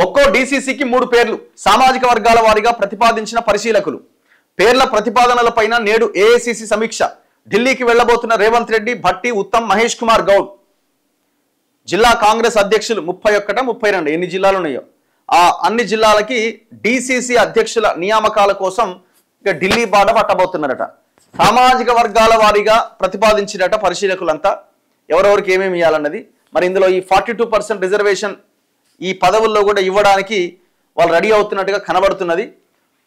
ఒక్కో డీసీసీకి 3 పేర్లు సామాజిక వర్గాల వారీగా ప్రతిపాదించిన పరిశీలకులు. పేర్ల ప్రతిపాదనలపైన నేడు ఏఐసీసీ సమీక్ష. ఢిల్లీకి వెళ్లబోతున్న రేవంత్ రెడ్డి, భట్టి, ఉత్తమ్, మహేష్ కుమార్ గౌడ్. జిల్లా కాంగ్రెస్ అధ్యక్షులు 31, 32 ఎన్ని జిల్లాలు ఉన్నాయో ఆ అన్ని జిల్లాలకి డీసీసీ అధ్యక్షుల నియామకాల కోసం ఇక ఢిల్లీ బాట పట్టబోతున్నారట. సామాజిక వర్గాల వారీగా ప్రతిపాదించినట పరిశీలకులంతా ఎవరెవరికి ఏమేమి ఇవ్వాలన్నది. మరి ఇందులో ఈ 42% రిజర్వేషన్ ఈ పదవుల్లో కూడా ఇవ్వడానికి వాళ్ళు రెడీ అవుతున్నట్టుగా కనబడుతున్నది.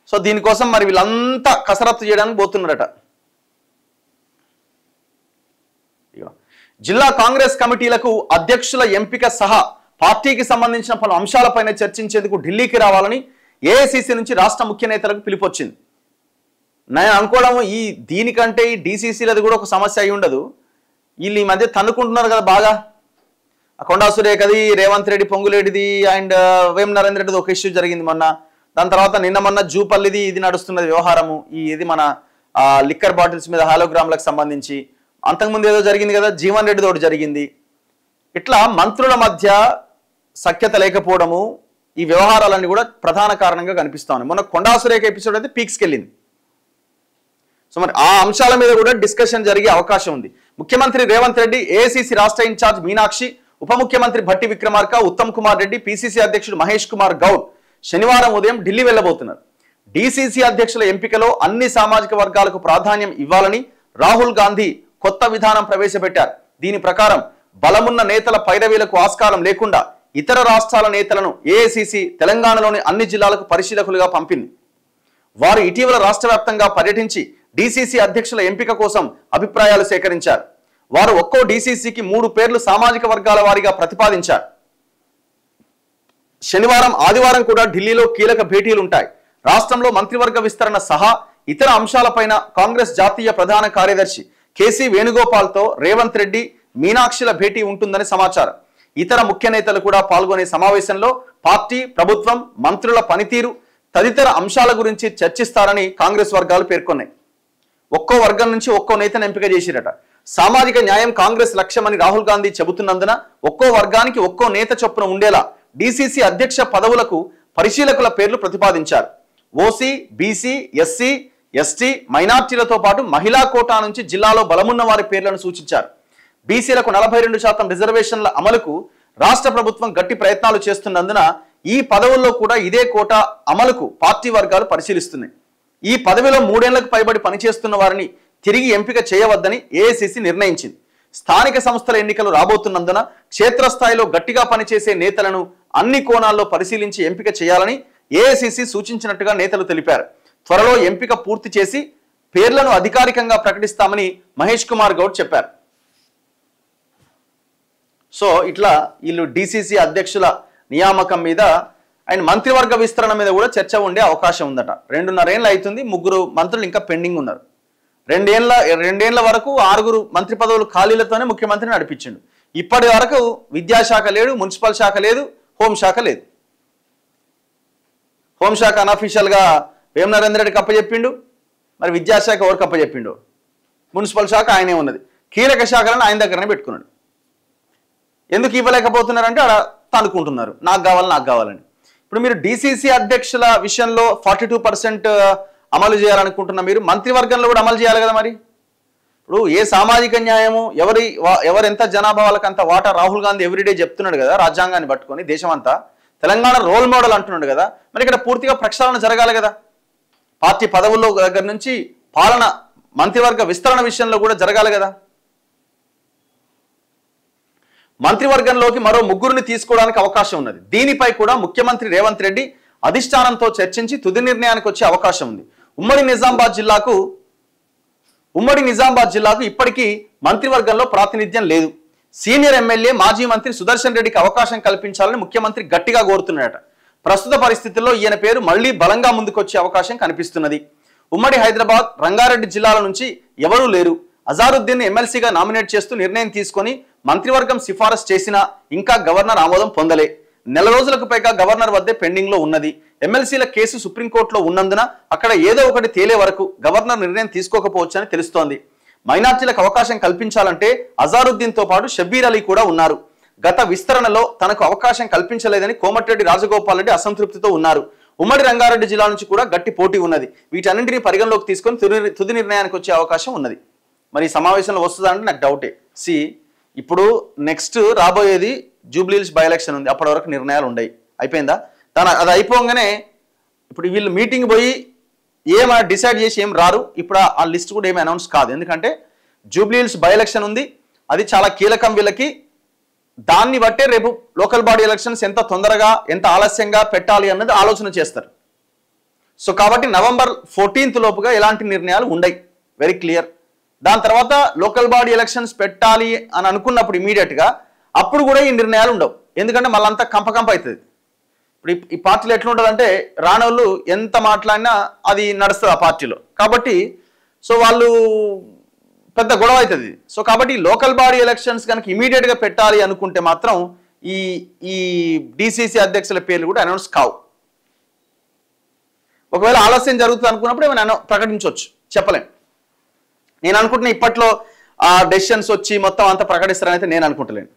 సో దీనికోసం మరి వీళ్ళంతా కసరత్తు చేయడానికి పోతున్నారట. జిల్లా కాంగ్రెస్ కమిటీలకు అధ్యక్షుల ఎంపిక సహా పార్టీకి సంబంధించిన పలు అంశాలపైన చర్చించేందుకు ఢిల్లీకి రావాలని ఏఐసీసీ నుంచి రాష్ట్ర ముఖ్య నేతలకు పిలుపొచ్చింది. నేను అనుకోవడం దీనికంటే ఈ డీసీసీలది కూడా ఒక సమస్య అయి ఉండదు. వీళ్ళు ఈ మధ్య తన్నుకుంటున్నారు కదా బాగా. కొండా సురేఖది, రేవంత్ రెడ్డి పొంగులేడిది అండ్ వేం నరేంద్ర రెడ్డిది ఒక ఇష్యూ జరిగింది మొన్న. దాని తర్వాత నిన్న జూపల్లిది ఇది నడుస్తున్నది వ్యవహారము. ఇది మన లిక్కర్ బాటిల్స్ మీద హాలోగ్రామ్లకు సంబంధించి. అంతకుముందు ఏదో జరిగింది కదా, జీవన్ రెడ్డి తోటి జరిగింది. ఇట్లా మంత్రుల మధ్య సఖ్యత లేకపోవడము ఈ వ్యవహారాలన్నీ కూడా ప్రధాన కారణంగా కనిపిస్తా ఉన్నాయి. మొన్న కొండా సురేఖ ఎపిసోడ్ అయితే పీక్స్కి వెళ్ళింది. సో మరి ఆ అంశాల మీద కూడా డిస్కషన్ జరిగే అవకాశం ఉంది. ముఖ్యమంత్రి రేవంత్ రెడ్డి, ఏఐసీసీ రాష్ట్ర ఇన్ఛార్జ్ మీనాక్షి, ఉప ముఖ్యమంత్రి భట్టి విక్రమార్క, ఉత్తమ్ కుమార్ రెడ్డి, పీసీసీ అధ్యక్షుడు మహేష్ కుమార్ గౌడ్ శనివారం ఉదయం ఢిల్లీ వెళ్లబోతున్నారు. డీసీసీ అధ్యక్షుల ఎంపికలో అన్ని సామాజిక వర్గాలకు ప్రాధాన్యం ఇవ్వాలని రాహుల్ గాంధీ కొత్త విధానం ప్రవేశపెట్టారు. దీని ప్రకారం బలమున్న నేతల పైరవీలకు ఆస్కారం లేకుండా ఇతర రాష్ట్రాల నేతలను ఏఐసీసీ తెలంగాణలోని అన్ని జిల్లాలకు పరిశీలకులుగా పంపింది. వారు ఇటీవల రాష్ట్ర వ్యాప్తంగా పర్యటించి డీసీసీ అధ్యక్షుల ఎంపిక కోసం అభిప్రాయాలు సేకరించారు. వారు ఒక్కో డీసీసీకి 3 పేర్లు సామాజిక వర్గాల వారీగా ప్రతిపాదించారు. శనివారం, ఆదివారం కూడా ఢిల్లీలో కీలక భేటీలు ఉంటాయి. రాష్ట్రంలో మంత్రివర్గ విస్తరణ సహా ఇతర అంశాలపైన కాంగ్రెస్ జాతీయ ప్రధాన కార్యదర్శి కేసీ వేణుగోపాల్తో రేవంత్ రెడ్డి, మీనాక్షిల భేటీ ఉంటుందని సమాచారం. ఇతర ముఖ్య నేతలు కూడా పాల్గొనే సమావేశంలో పార్టీ, ప్రభుత్వం, మంత్రుల పనితీరు తదితర అంశాల గురించి చర్చిస్తారని కాంగ్రెస్ వర్గాలు పేర్కొన్నాయి. ఒక్కో వర్గం నుంచి ఒక్కో నేతను ఎంపిక చేసిరట. సామాజిక న్యాయం కాంగ్రెస్ లక్ష్యమని రాహుల్ గాంధీ చెబుతున్నందున ఒక్కో వర్గానికి ఒక్కో నేత చొప్పున ఉండేలా డీసీసీ అధ్యక్ష పదవులకు పరిశీలకుల పేర్లు ప్రతిపాదించారు. ఓసీ, బీసీ, ఎస్సీ, ఎస్టీ, మైనార్టీలతో పాటు మహిళా కోటా నుంచి జిల్లాలో బలమున్న వారి పేర్లను సూచించారు. బీసీలకు 42% రిజర్వేషన్ల అమలుకు రాష్ట్ర ప్రభుత్వం గట్టి ప్రయత్నాలు చేస్తున్నందున ఈ పదవుల్లో కూడా ఇదే కోటా అమలుకు పార్టీ వర్గాలు పరిశీలిస్తున్నాయి. ఈ పదవిలో 3 ఏళ్లకు పైబడి పనిచేస్తున్న వారిని తిరిగి ఎంపిక చేయవద్దని ఏఐసీసీ నిర్ణయించింది. స్థానిక సంస్థల ఎన్నికలు రాబోతున్నందున క్షేత్రస్థాయిలో గట్టిగా పనిచేసే నేతలను అన్ని కోణాల్లో పరిశీలించి ఎంపిక చేయాలని ఏఐసీసీ సూచించినట్టుగా నేతలు తెలిపారు. త్వరలో ఎంపిక పూర్తి చేసి పేర్లను అధికారికంగా ప్రకటిస్తామని మహేష్ కుమార్ గౌడ్ చెప్పారు. సో ఇట్లా వీళ్ళు డీసీసీ అధ్యక్షుల నియామకం మీద అండ్ మంత్రివర్గ విస్తరణ మీద కూడా చర్చ ఉండే అవకాశం ఉందట. 2.5 ఏళ్ళు అవుతుంది, 3 మంత్రులు ఇంకా పెండింగ్ ఉన్నారు. 2 ఏళ్ల వరకు 6 మంత్రి పదవులు ఖాళీలతోనే ముఖ్యమంత్రి నడిపించిండు. ఇప్పటి వరకు విద్యాశాఖ లేదు, మున్సిపల్ శాఖ లేదు, హోంశాఖ లేదు. హోంశాఖ అనఫీషియల్గా వేం నరేంద్ర రెడ్డికి అప్పచెప్పిండు. మరి విద్యాశాఖ ఎవరికి అప్పచెప్పిండు? మున్సిపల్ శాఖ ఆయనే ఉన్నది. కీలక శాఖలను ఆయన దగ్గరనే పెట్టుకున్నాడు. ఎందుకు ఇవ్వలేకపోతున్నారంటే అలా తానుకుంటున్నారు, నాకు కావాలని. ఇప్పుడు మీరు డీసీసీ అధ్యక్షుల విషయంలో 42% అమలు చేయాలనుకుంటున్న మీరు మంత్రివర్గంలో కూడా అమలు చేయాలి కదా. మరి ఇప్పుడు ఏ సామాజిక న్యాయము ఎవరెంత జనాభా వాళ్ళకంత వాటా రాహుల్ గాంధీ ఎవ్రీడే చెప్తున్నాడు కదా, రాజ్యాంగాన్ని పట్టుకొని దేశమంతా తెలంగాణ రోల్ మోడల్ అంటున్నాడు కదా. మరి ఇక్కడ పూర్తిగా ప్రక్షాళన జరగాలి కదా. పార్టీ పదవుల్లో దగ్గర నుంచి పాలన, మంత్రివర్గ విస్తరణ విషయంలో కూడా జరగాలి కదా. మంత్రివర్గంలోకి మరో 3 తీసుకోవడానికి అవకాశం ఉన్నది. దీనిపై కూడా ముఖ్యమంత్రి రేవంత్ రెడ్డి అధిష్టానంతో చర్చించి తుది నిర్ణయానికి వచ్చే అవకాశం ఉంది. ఉమ్మడి నిజామాబాద్ జిల్లాకు ఇప్పటికీ మంత్రివర్గంలో ప్రాతినిధ్యం లేదు. సీనియర్ ఎమ్మెల్యే, మాజీ మంత్రి సుదర్శన్ రెడ్డికి అవకాశం కల్పించాలని ముఖ్యమంత్రి గట్టిగా కోరుతున్నాడట. ప్రస్తుత పరిస్థితుల్లో ఈయన పేరు మళ్లీ బలంగా ముందుకొచ్చే అవకాశం కనిపిస్తున్నది. ఉమ్మడి హైదరాబాద్, రంగారెడ్డి జిల్లాల నుంచి ఎవరూ లేరు. అజారుద్దీన్ ఎమ్మెల్సీగా నామినేట్ చేస్తూ నిర్ణయం తీసుకొని మంత్రివర్గం సిఫారసు చేసినా ఇంకా గవర్నర్ ఆమోదం పొందలే. 4 రోజులకు పైగా గవర్నర్ వద్దే పెండింగ్ లో ఉన్నది. ఎమ్మెల్సీల కేసు సుప్రీంకోర్టులో ఉన్నందున అక్కడ ఏదో ఒకటి తేలే వరకు గవర్నర్ నిర్ణయం తీసుకోకపోవచ్చని తెలుస్తోంది. మైనార్టీలకు అవకాశం కల్పించాలంటే అజారుద్దీన్ తో పాటు షబ్బీర్ అలీ కూడా ఉన్నారు. గత విస్తరణలో తనకు అవకాశం కల్పించలేదని కోమటిరెడ్డి రాజగోపాల్ రెడ్డి అసంతృప్తితో ఉన్నారు. ఉమ్మడి రంగారెడ్డి జిల్లా నుంచి కూడా గట్టి పోటీ ఉన్నది. వీటన్నింటినీ పరిగణలోకి తీసుకొని తుది నిర్ణయానికి వచ్చే అవకాశం ఉన్నది. మరి ఈ సమావేశంలో వస్తుందా అంటే నాకు డౌటే. ఇప్పుడు నెక్స్ట్ రాబోయేది జూబ్లీహిల్స్ బై ఎలక్షన్ ఉంది. అప్పటి వరకు నిర్ణయాలు ఉండయి. అయిపోయిందా? అది అయిపోగానే ఇప్పుడు వీళ్ళు మీటింగ్ పోయి ఏమైనా డిసైడ్ చేసి ఏం రారు. ఇప్పుడు ఆ లిస్ట్ కూడా ఏమి అనౌన్స్ కాదు. ఎందుకంటే జూబ్లీహిల్స్ బై ఎలక్షన్ ఉంది. అది చాలా కీలకం వీళ్ళకి. దాన్ని బట్టే రేపు లోకల్ బాడీ ఎలక్షన్స్ ఎంత తొందరగా ఎంత ఆలస్యంగా పెట్టాలి అన్నది ఆలోచన చేస్తారు. సో కాబట్టి November 14th లోపుగా ఎలాంటి నిర్ణయాలు ఉండయి. Very clear. దాని తర్వాత లోకల్ బాడీ ఎలక్షన్స్ పెట్టాలి అని అనుకున్నప్పుడు ఇమీడియట్గా అప్పుడు కూడా ఈ నిర్ణయాలు ఉండవు. ఎందుకంటే మళ్ళంతా కంపకంప అవుతుంది. ఇప్పుడు ఈ పార్టీలో ఎట్లుంటుందంటే రానోళ్ళు ఎంత మాట్లాడినా అది నడుస్తుంది ఆ పార్టీలో. కాబట్టి సో వాళ్ళు పెద్ద గొడవ అవుతుంది. సో కాబట్టి లోకల్ బాడీ ఎలక్షన్స్ కనుక ఇమీడియట్గా పెట్టాలి అనుకుంటే మాత్రం ఈ డిసిసి అధ్యక్షుల పేర్లు కూడా అనౌన్స్ కావు. ఒకవేళ ఆలస్యం జరుగుతుంది అనుకున్నప్పుడు ఏమైనా ప్రకటించవచ్చు, చెప్పలేం. నేను అనుకుంటున్నా ఇప్పట్లో ఆ డెసిషన్స్ వచ్చి మొత్తం అంతా ప్రకటిస్తారని అయితే నేను అనుకుంటలేను.